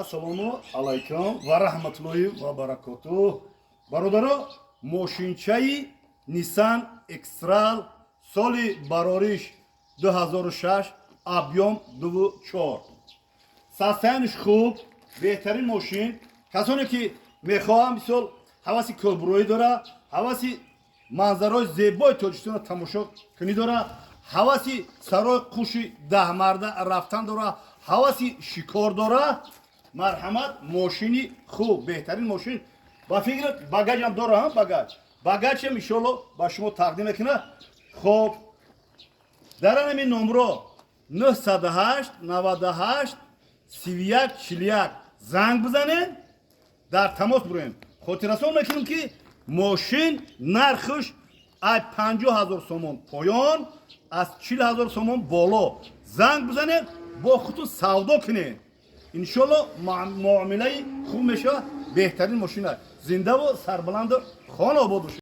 Ассалому алайкум ва рахматуллоҳи ва баракатуҳ. Бародаро, мошинчаи Nissan X-Trail соли барориш 2006, объем 2.4. Состояниш хуб, беҳтарин мошин. Касоне ки мехоҳам мисол ҳаваси кӯбрӯӣ дора, ҳаваси манзараҳои зебои Тоҷикистонро тамошо кунӣ дора, ҳаваси сарои қуши 10 марда рафтан дора, ҳаваси шикор дора. Марҳамат, мошини хуб, беҳтарин мошин. Ба фикр багажам дора, багажам иншоалло ба шумо тақдим мекунад. Хоб, дар ҳамин номро 908 98 31 41 занг бизанед, дар тамос бурем. хотиррасон мекунем ки мошин нархш аз 50,000 сомон поён, аз 40,000 сомон боло. Занг бизанед, бо худтон савдо кунед. иншоалло муомилаи хуб мешавад. беҳтарин мошина. Зиндаву сарбаланду хонобод бошед.